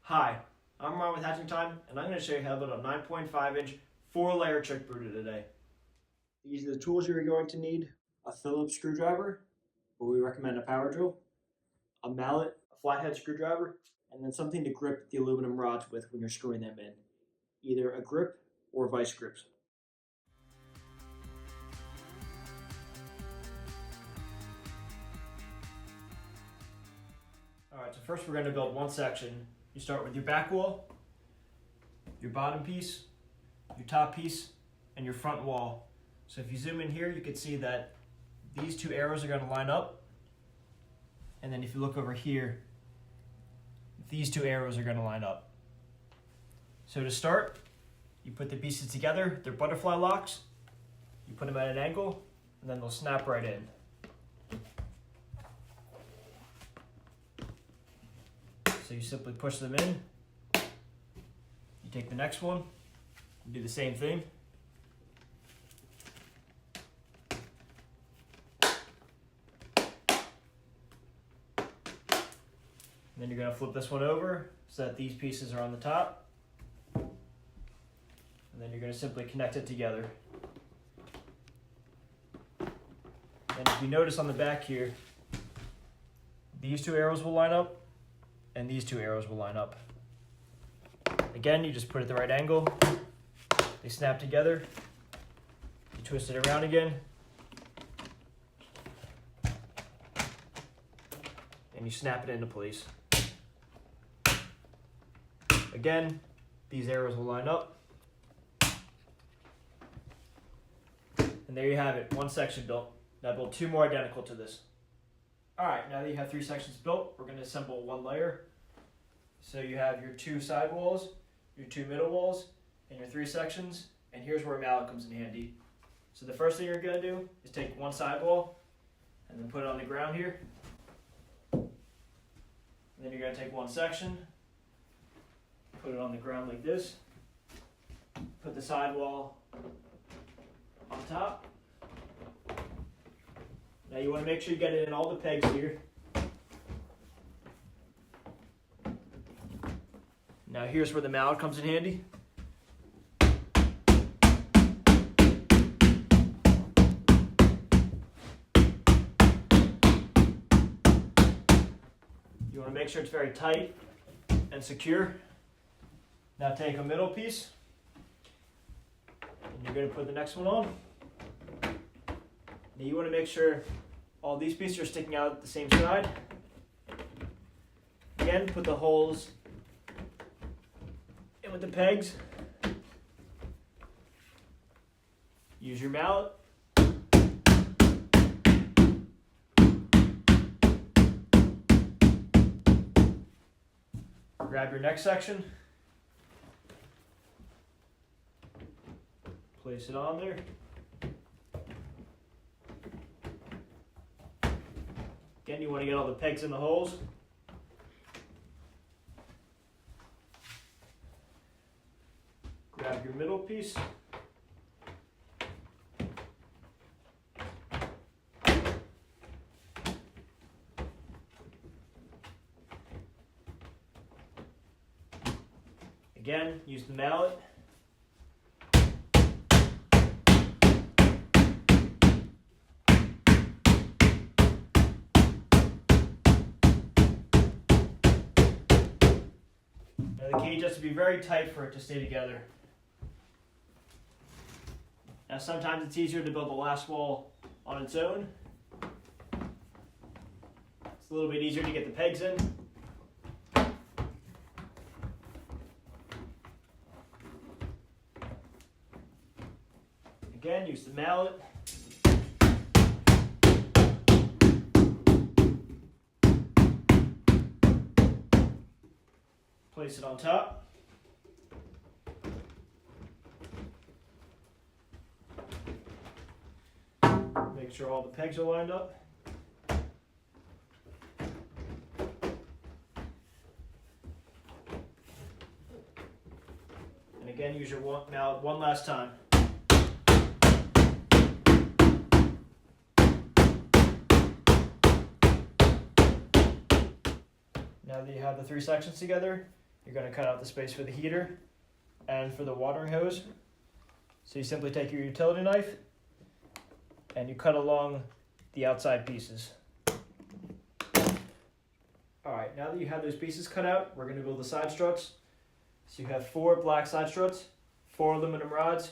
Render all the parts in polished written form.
Hi, I'm Ron with Hatching Time, and I'm going to show you how to build a 9.5-inch 4-layer chick brooder today. These are the tools you're going to need: a Phillips screwdriver, or we recommend a power drill, a mallet, a flathead screwdriver, and then something to grip the aluminum rods with when you're screwing them in, either a grip or vice grips. Alright, so first we're going to build one section. You start with your back wall, your bottom piece, your top piece, and your front wall. So if you zoom in here, you can see that these two arrows are going to line up. And then if you look over here, these two arrows are going to line up. So to start, you put the pieces together. They're butterfly locks. You put them at an angle, and then they'll snap right in. So you simply push them in. You take the next one, you do the same thing. And then you're going to flip this one over so that these pieces are on the top. And then you're going to simply connect it together. And if you notice on the back here, these two arrows will line up and these two arrows will line up. Again, you just put it at the right angle. They snap together. You twist it around again. And you snap it into place. Again, these arrows will line up. And there you have it, one section built. Now build two more identical to this. Alright, now that you have three sections built, we're going to assemble one layer. So you have your two side walls, your two middle walls, and your three sections. And here's where a mallet comes in handy. So the first thing you're going to do is take one side wall and then put it on the ground here. And then you're going to take one section, put it on the ground like this, put the side wall on top. Now you want to make sure you get it in all the pegs here. Now here's where the mallet comes in handy. You want to make sure it's very tight and secure. Now take a middle piece, and you're going to put the next one on. Now you want to make sure all these pieces are sticking out the same side. Again, put the holes in with the pegs. Use your mallet. Grab your next section. Place it on there. Again, you want to get all the pegs in the holes. Grab your middle piece. Again, use the mallet. Now the cage has to be very tight for it to stay together. Now sometimes it's easier to build the last wall on its own. It's a little bit easier to get the pegs in. Again, use the mallet. Place it on top. Make sure all the pegs are lined up. And again, use your mallet one last time. Now that you have the three sections together, you're going to cut out the space for the heater and for the watering hose. So you simply take your utility knife and you cut along the outside pieces. Alright, now that you have those pieces cut out, we're going to build the side struts. So you have 4 black side struts, 4 aluminum rods,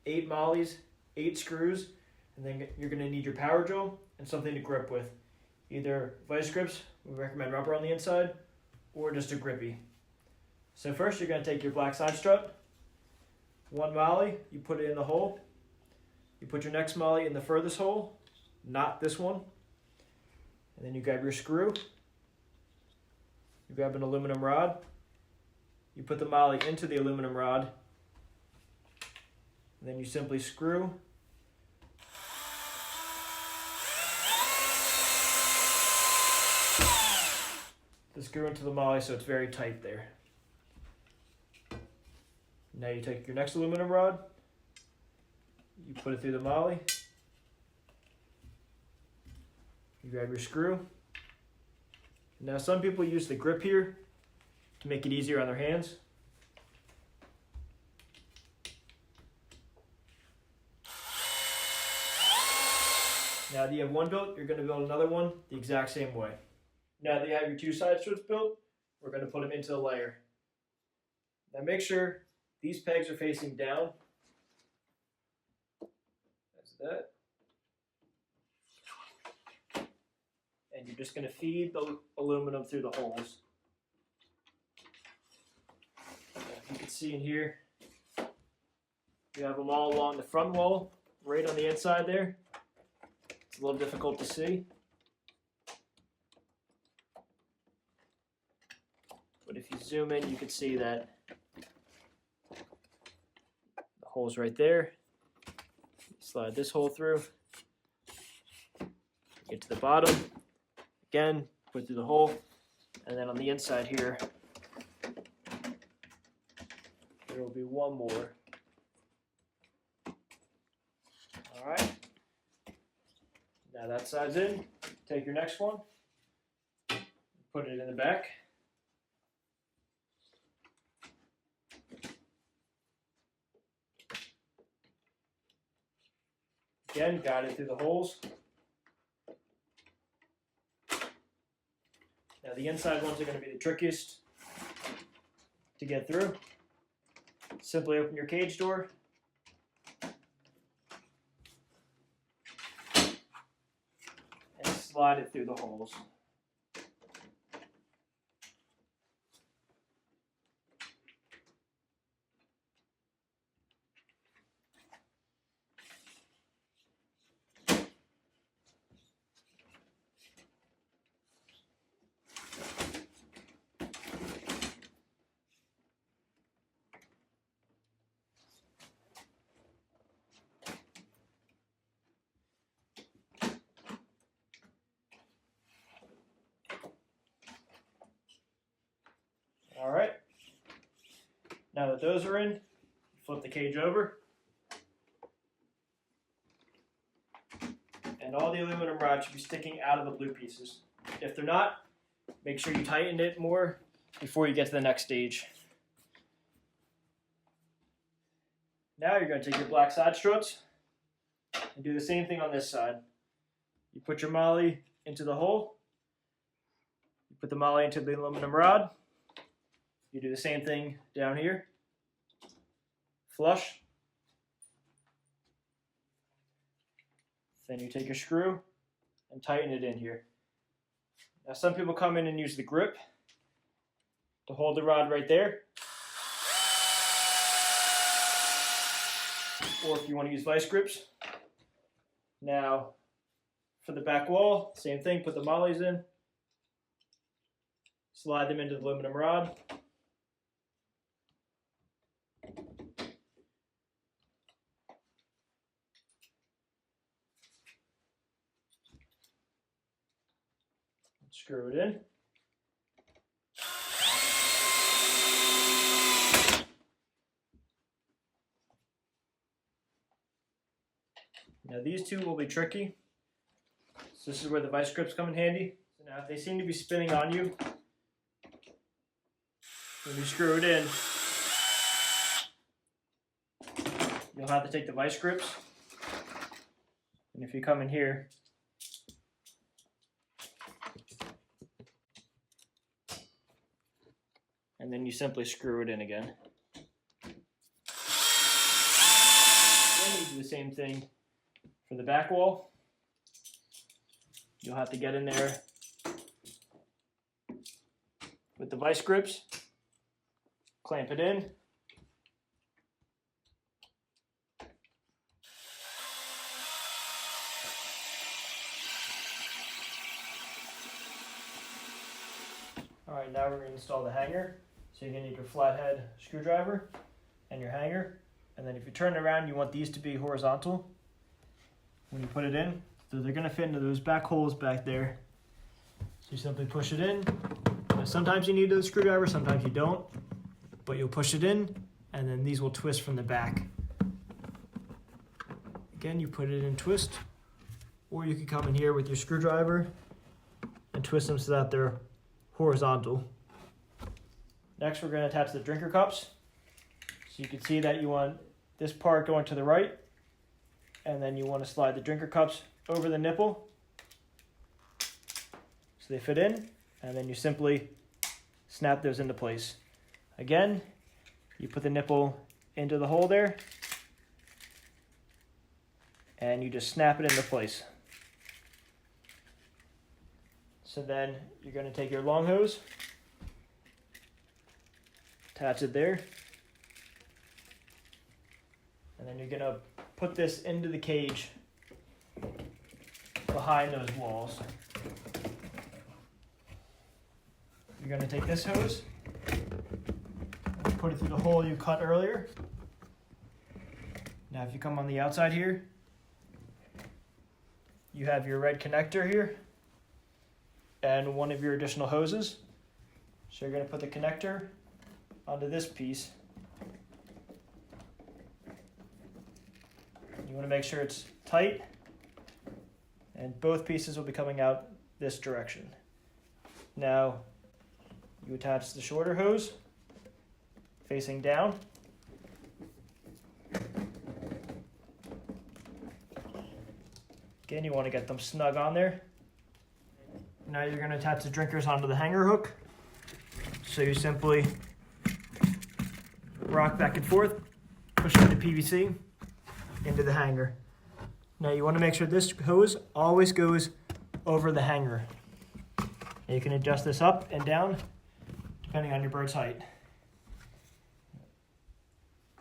8 mollies, 8 screws, and then you're going to need your power drill and something to grip with. Either vice grips, we recommend rubber on the inside, or just a grippy. So first you're going to take your black side strut, 1 molly, you put it in the hole. You put your next molly in the furthest hole, not this one. And then you grab your screw. You grab an aluminum rod. You put the molly into the aluminum rod. And then you simply screw. The screw into the molly so it's very tight there. Now you take your next aluminum rod. You put it through the molly. You grab your screw. Now some people use the grip here to make it easier on their hands. Now that you have one built, you're going to build another one the exact same way. Now that you have your 2 side struts built, we're going to put them into the layer. Now make sure these pegs are facing down. That's that. And you're just going to feed the aluminum through the holes. You can see in here, you have them all along the front wall, right on the inside there. It's a little difficult to see. But if you zoom in, you can see that the hole's right there. Slide this hole through. Get to the bottom. Again, put it through the hole. And then on the inside here, there will be one more. Alright. Now that side's in. Take your next one. Put it in the back. Again, guide it through the holes. Now the inside ones are going to be the trickiest to get through. Simply open your cage door. And slide it through the holes. Alright, now that those are in, flip the cage over. And all the aluminum rods should be sticking out of the blue pieces. If they're not, make sure you tighten it more before you get to the next stage. Now you're going to take your black side struts and do the same thing on this side. You put your molly into the hole. You put the molly into the aluminum rod. You do the same thing down here. Flush. Then you take your screw and tighten it in here. Now some people come in and use the grip to hold the rod right there. Or if you want to use vice grips. Now for the back wall, same thing, put the mollies in. Slide them into the aluminum rod. Screw it in. Now these two will be tricky. So this is where the vice grips come in handy. So now if they seem to be spinning on you, When you screw it in, you'll have to take the vice grips, and if you come in here, and then you simply screw it in again. Then you do the same thing for the back wall. You'll have to get in there with the vice grips, clamp it in, Alright, now we're going to install the hanger. So you're going to need your flathead screwdriver and your hanger. And then if you turn it around, you want these to be horizontal when you put it in. So they're going to fit into those back holes back there. So you simply push it in. Now, sometimes you need a screwdriver, sometimes you don't. But you'll push it in, and then these will twist from the back. Again, you put it in twist. Or you can come in here with your screwdriver and twist them so that they're horizontal. Next, we're going to attach the drinker cups. So you can see that you want this part going to the right, and then you want to slide the drinker cups over the nipple so they fit in, and then you simply snap those into place. Again, you put the nipple into the hole there, and you just snap it into place. So then you're going to take your long hose, attach it there, and then you're going to put this into the cage behind those walls. You're going to take this hose and put it through the hole you cut earlier. Now if you come on the outside here, you have your red connector here and one of your additional hoses. So you're going to put the connector onto this piece. You want to make sure it's tight, and both pieces will be coming out this direction. Now you attach the shorter hose facing down. Again, you want to get them snug on there. Now you're going to attach the drinkers onto the hanger hook. So you simply rock back and forth, pushing the PVC into the hanger. Now you want to make sure this hose always goes over the hanger. And you can adjust this up and down depending on your bird's height.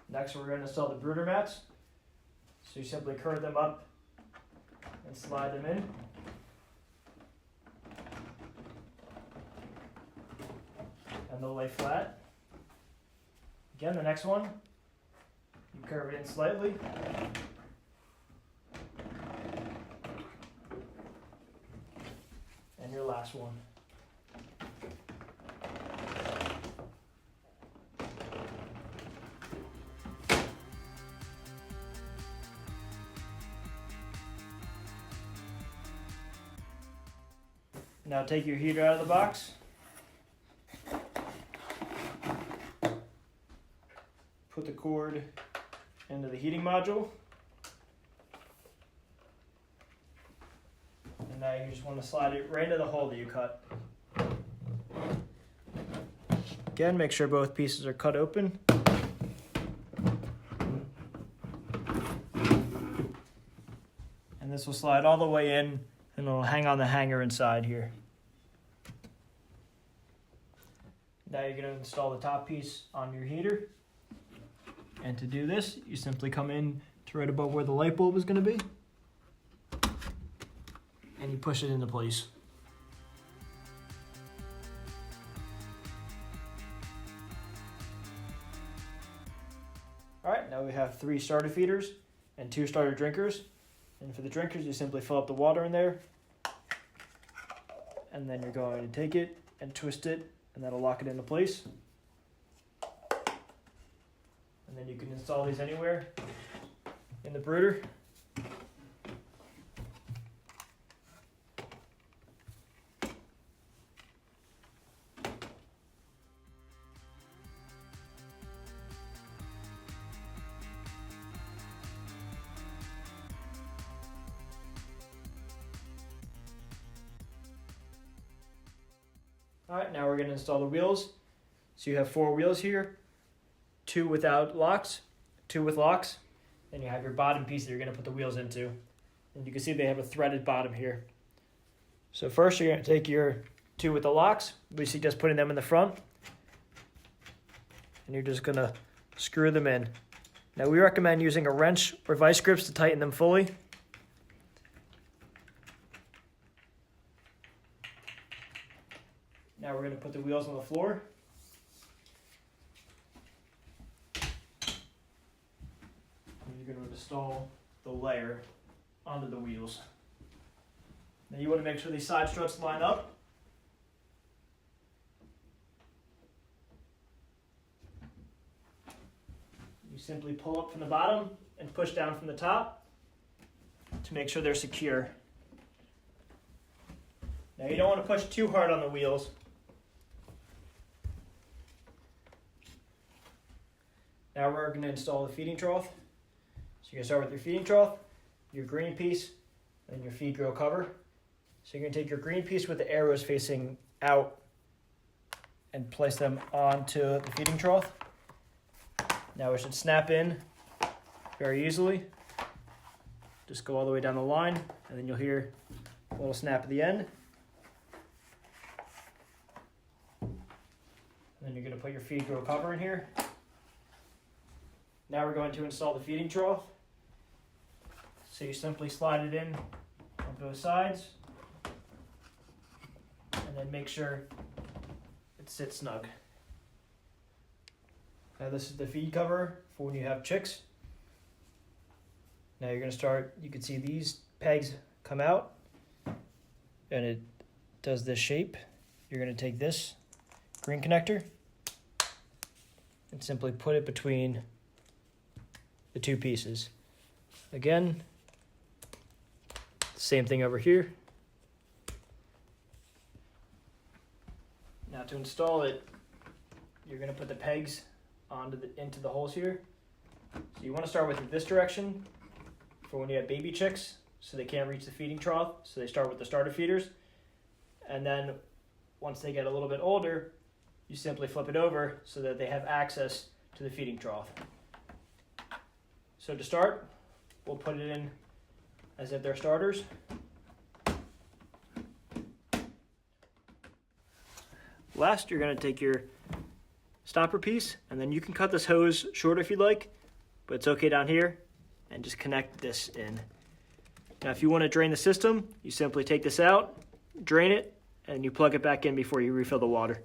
Next, we're going to install the brooder mats. So you simply curve them up and slide them in. And they'll lay flat. Again, the next one, you curve it in slightly. And your last one. Now take your heater out of the box. Put the cord into the heating module. And now you just want to slide it right into the hole that you cut. Again, make sure both pieces are cut open. And this will slide all the way in, and it'll hang on the hanger inside here. Now you're going to install the top piece on your heater. And to do this, you simply come in to right above where the light bulb is going to be. And you push it into place. Alright, now we have 3 starter feeders and 2 starter drinkers. And for the drinkers, you simply fill up the water in there. And then you're going to take it and twist it, and that'll lock it into place. And then you can install these anywhere in the brooder. All right, now we're going to install the wheels. So you have 4 wheels here, 2 without locks, 2 with locks. Then you have your bottom piece that you're going to put the wheels into. And you can see they have a threaded bottom here. So first you're going to take your 2 with the locks, we suggest putting them in the front. And you're just going to screw them in. Now we recommend using a wrench or vice grips to tighten them fully. Now we're going to put the wheels on the floor. And you're going to install the layer onto the wheels. Now you want to make sure these side struts line up. You simply pull up from the bottom and push down from the top to make sure they're secure. Now you don't want to push too hard on the wheels. Now we're going to install the feeding trough. So you're going to start with your feeding trough, your green piece, and your feed grill cover. So you're going to take your green piece with the arrows facing out and place them onto the feeding trough. Now it should snap in very easily. Just go all the way down the line, and then you'll hear a little snap at the end. And then you're going to put your feed grill cover in here. Now we're going to install the feeding trough. So you simply slide it in on both sides, and then make sure it sits snug. Now this is the feed cover for when you have chicks. Now you're going to start, you can see these pegs come out, and it does this shape. You're going to take this green connector and simply put it between the 2 pieces. Again, same thing over here. Now to install it, you're going to put the pegs into the holes here. So you want to start with this direction for when you have baby chicks, so they can't reach the feeding trough. So they start with the starter feeders, and then once they get a little bit older, you simply flip it over so that they have access to the feeding trough. So to start, we'll put it in as if they're starters. Last, you're going to take your stopper piece, and then you can cut this hose short if you'd like, but it's okay down here, and just connect this in. Now if you want to drain the system, you simply take this out, drain it, and you plug it back in before you refill the water.